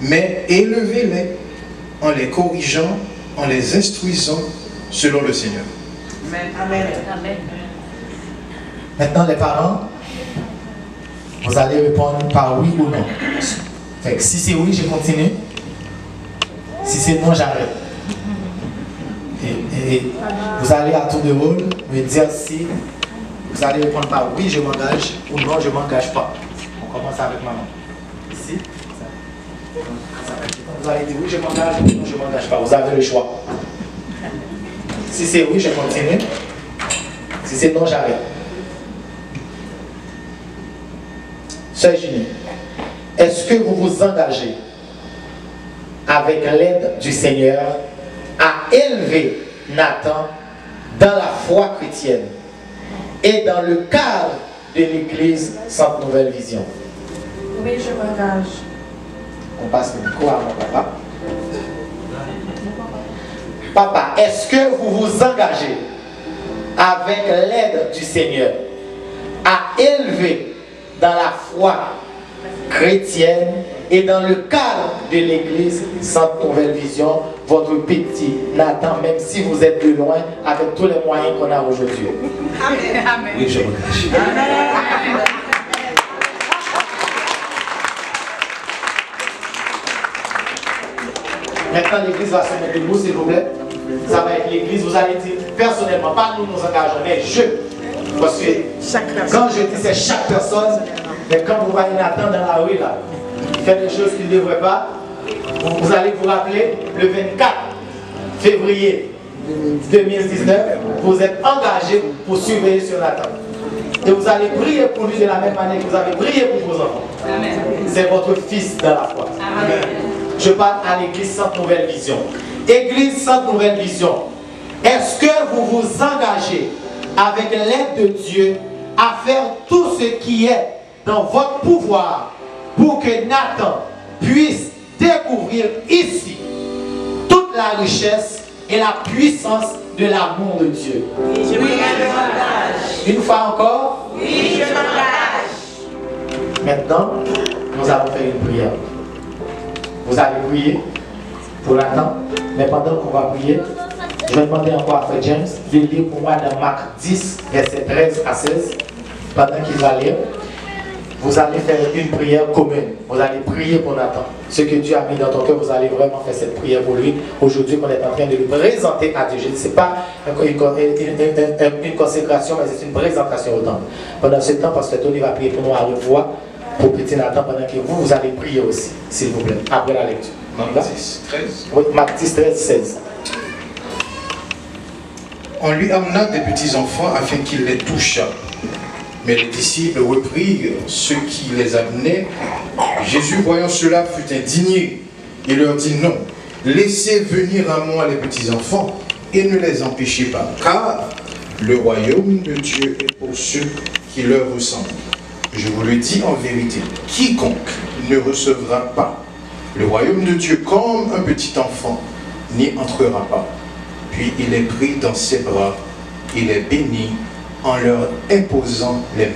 mais élevez-les en les corrigeant, en les instruisant selon le Seigneur. Amen. Amen. Maintenant, les parents, vous allez répondre par oui ou non. Fait que si c'est oui, je continue. Si c'est non, j'arrête. Et vous allez à tour de rôle me dire si vous allez répondre par oui, je m'engage, ou non, je ne m'engage pas. On commence avec maman. Ici. Vous allez dire oui, je m'engage, ou non, je ne m'engage pas. Vous avez le choix. Si c'est oui, je continue. Si c'est non, j'arrête. Sœur Julie, est-ce que vous vous engagez avec l'aide du Seigneur à élever Nathan dans la foi chrétienne et dans le cadre de l'Église Sainte Nouvelle Vision? Oui, je m'engage. On passe le micro à mon papa. Papa, est-ce que vous vous engagez avec l'aide du Seigneur à élever dans la foi chrétienne et dans le cadre de l'Église Sainte Nouvelle Vision, votre petit Nathan, même si vous êtes de loin, avec tous les moyens qu'on a aujourd'hui? Amen. Oui, je m'engage. Maintenant, l'Église va se mettre debout, s'il vous plaît. Ça va être l'Église. Vous allez dire personnellement, pas nous nous engageons, mais je. Parce que quand je dis c'est chaque personne, mais quand vous voyez Nathan dans la rue, là, il fait des choses qu'il ne devrait pas, vous allez vous rappeler, le 24 février 2019, vous êtes engagé pour surveiller sur Nathan. Et vous allez prier pour lui de la même manière que vous avez prié pour vos enfants. C'est votre fils dans la foi. Amen. Je parle à l'Église Sainte Nouvelle Vision. Église Sainte Nouvelle Vision, est-ce que vous vous engagez avec l'aide de Dieu à faire tout ce qui est dans votre pouvoir pour que Nathan puisse découvrir ici toute la richesse et la puissance de l'amour de Dieu? Oui, je m'engage. Une fois encore? Oui, je m'engage. Maintenant, nous allons faire une prière. Vous allez prier pour Nathan, mais pendant qu'on va prier, je vais demander encore à Frère James de lire pour moi dans Marc 10, verset 13 à 16. Pendant qu'il va lire, vous allez faire une prière commune. Vous allez prier pour Nathan. Ce que Dieu a mis dans ton cœur, vous allez vraiment faire cette prière pour lui. Aujourd'hui, qu'on est en train de lui présenter à Dieu. Je ne sais pas une consécration, mais c'est une présentation au temple. Pendant ce temps, Pasteur Tony va prier pour nous à haute voix, pour petit Nathan, pendant que vous allez prier aussi, s'il vous plaît, après la lecture. Marc 10, 13. Oui, Marc 10, 13, 16. On lui amena des petits enfants afin qu'il les touchât. Mais les disciples reprirent ceux qui les amenaient. Jésus, voyant cela, fut indigné. Il leur dit non, laissez venir à moi les petits enfants et ne les empêchez pas, car le royaume de Dieu est pour ceux qui leur ressemblent. Je vous le dis en vérité, quiconque ne recevra pas le royaume de Dieu comme un petit enfant n'y entrera pas. Puis il est pris dans ses bras, il est béni en leur imposant les mains.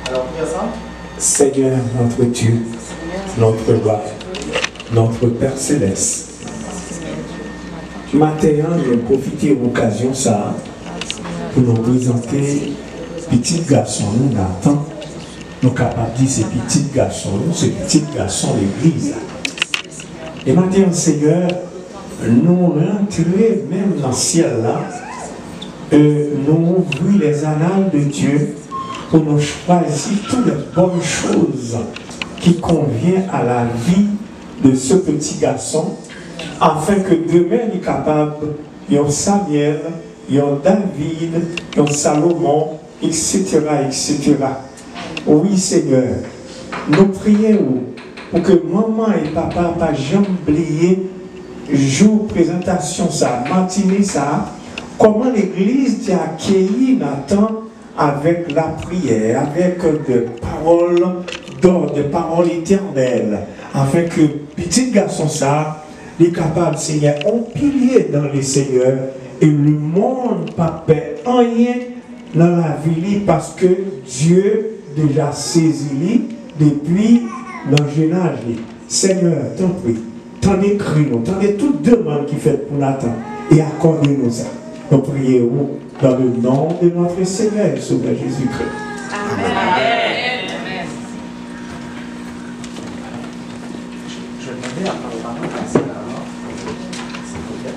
Alors, prions ensemble. Seigneur notre Dieu, notre roi, notre Père Céleste, maintenant, je vais profiter de l'occasion ça pour nous présenter petit garçon, nous Nathan, nous capables de dire ces petits garçons, ces petits garçons de l'église. Et maintenant, Seigneur, nous rentrer même dans le ciel là, nous ouvrir les annales de Dieu pour nous choisir toutes les bonnes choses qui conviennent à la vie de ce petit garçon, afin que demain il est capable, il y a Samuel, il y a David, il y a Salomon, etc., etc. Oui, Seigneur, nous prions pour que maman et papa pas jamais oublier jour présentation ça, matinée ça, comment l'église t'a accueilli Nathan avec la prière, avec des paroles d'ordre, des paroles éternelles, afin que petit garçon ça, il est capable, Seigneur, un pilier dans les Seigneurs, et le monde pas perd rien dans la vie parce que Dieu déjà saisi lui depuis dans le jeûnage, Seigneur, t'en prie, t'en écris, t'en es toute demande qui fait pour Nathan, et accordez-nous ça. Nous prions dans le nom de notre Seigneur et Sauveur Jésus-Christ. Amen. Je vais demander à Maman de passer là-bas. S'il vous plaît.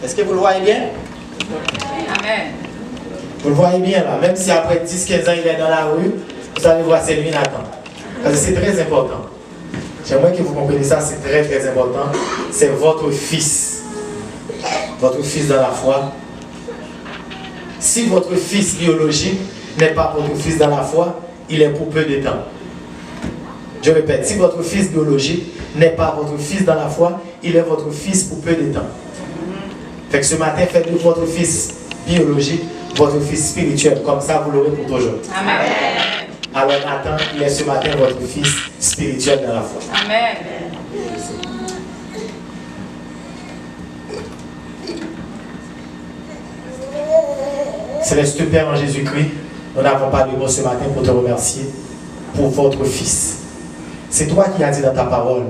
Est-ce que vous le voyez bien? Amen. Vous le voyez bien là, même si après 10-15 ans il est dans la rue, vous allez voir c'est lui Nathan. Parce que c'est très important. J'aimerais que vous compreniez ça, c'est très très important. C'est votre fils. Votre fils dans la foi. Si votre fils biologique n'est pas votre fils dans la foi, il est pour peu de temps. Je répète, si votre fils biologique n'est pas votre fils dans la foi, il est votre fils pour peu de temps. Fait que ce matin, faites de votre fils biologique votre fils spirituel. Comme ça, vous l'aurez pour toujours. Amen. Alors Nathan, il est ce matin votre fils spirituel dans la foi. Amen. Céleste Père en Jésus-Christ, nous n'avons pas de mots ce matin pour te remercier pour votre fils. C'est toi qui as dit dans ta parole,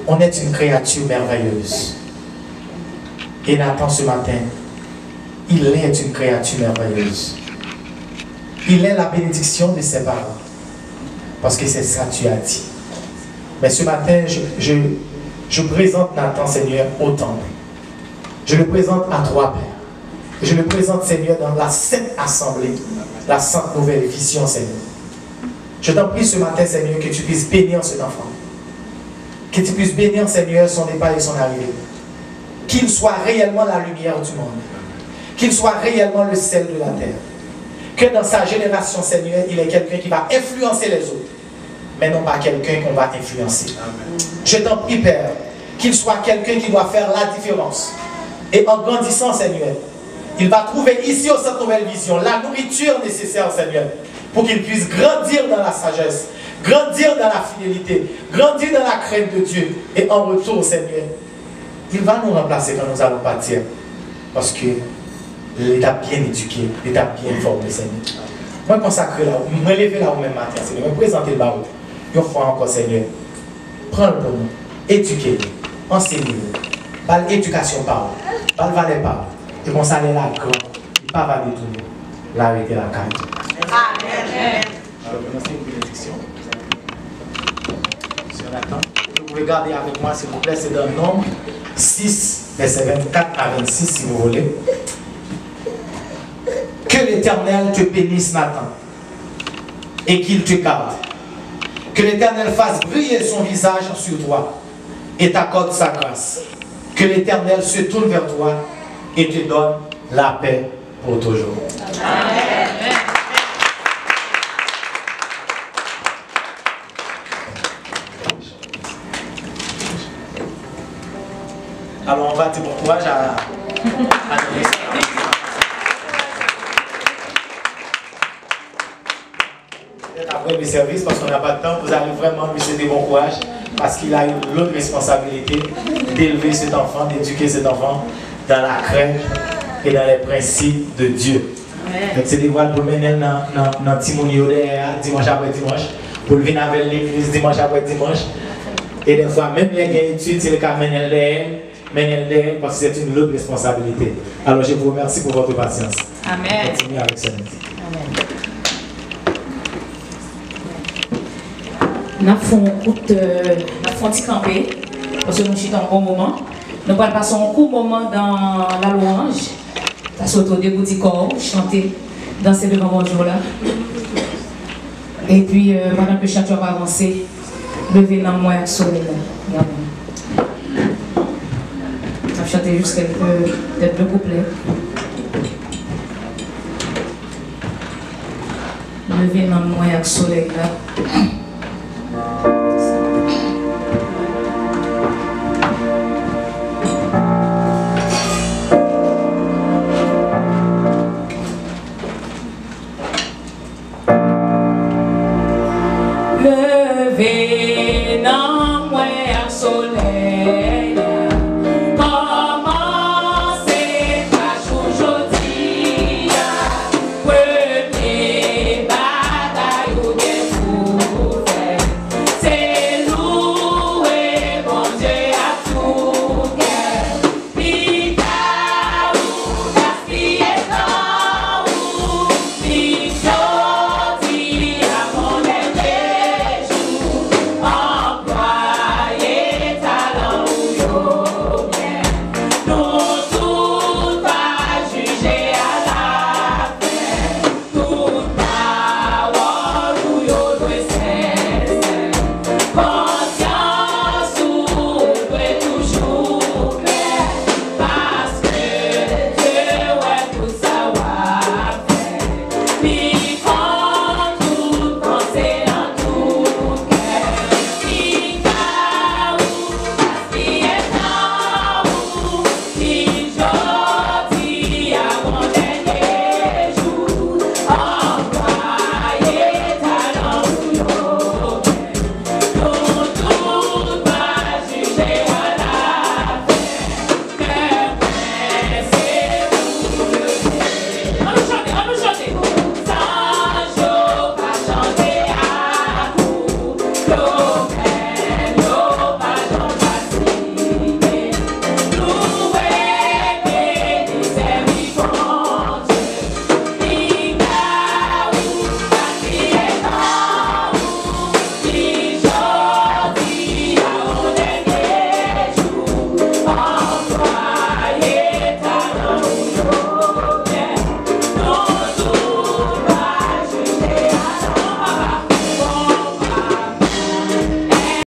on est une créature merveilleuse. Et Nathan ce matin, il est une créature merveilleuse. Il est la bénédiction de ses parents. Parce que c'est ça que tu as dit. Mais ce matin, je présente Nathan, Seigneur, au temple. Je le présente à toi, Père. Je le présente, Seigneur, dans la sainte assemblée, la sainte nouvelle vision, Seigneur. Je t'en prie ce matin, Seigneur, que tu puisses bénir cet enfant. Que tu puisses bénir, Seigneur, son départ et son arrivée. Qu'il soit réellement la lumière du monde. Qu'il soit réellement le sel de la terre. Que dans sa génération, Seigneur, il est quelqu'un qui va influencer les autres. Mais non pas quelqu'un qu'on va influencer. Amen. Je t'en prie, Père, qu'il soit quelqu'un qui doit faire la différence. Et en grandissant, Seigneur, il va trouver ici au Centre Nouvelle Vision la nourriture nécessaire, Seigneur, pour qu'il puisse grandir dans la sagesse, grandir dans la fidélité, grandir dans la crainte de Dieu. Et en retour, Seigneur, il va nous remplacer quand nous allons partir. Parce que l'État bien éduqué, l'État bien formé, Seigneur. Moi, consacrer là, me lever là au même matin, Seigneur, me présenter le barreau. Une fois encore, Seigneur, prends-le pour nous, éduquez-le, enseignez-le, par l'éducation par le valet par. Et qu'on s'allait là, grand, il pas va détourner, l'arrêter la carte. Amen. Alors, maintenant, c'est une bénédiction. Si on attend, vous pouvez garder avec moi, s'il vous plaît, c'est dans Nombre 6, verset 24 à 26, si vous voulez. Que l'Éternel te bénisse, Nathan, et qu'il te garde. Que l'Éternel fasse briller son visage sur toi et t'accorde sa grâce. Que l'Éternel se tourne vers toi et te donne la paix pour toujours. Amen. Alors on va dire bon courage à après le service, parce qu'on n'a pas de temps, vous allez vraiment lui souhaiter bon courage, parce qu'il a eu l'autre responsabilité d'élever cet enfant, d'éduquer cet enfant dans la crainte et dans les principes de Dieu. Donc c'est des voiles pour mener dans Timonio dimanche après dimanche, pour le venir avec l'église dimanche après dimanche. Et des fois, même les gars études, c'est le cas mener parce que c'est une lourde responsabilité. Alors je vous remercie pour votre patience. Amen. Continuez avec ça. Amen. Nous avons un petit campé, parce que nous sommes en bon moment. Nous allons passer un court moment dans la louange, passer autour des petits corps, chanter, danser devant mon jour là. Et puis, pendant que le chanteur va avancer, lever dans moi le soleil là. On va chanter juste quelques couplets. Lever dans moi le soleil là.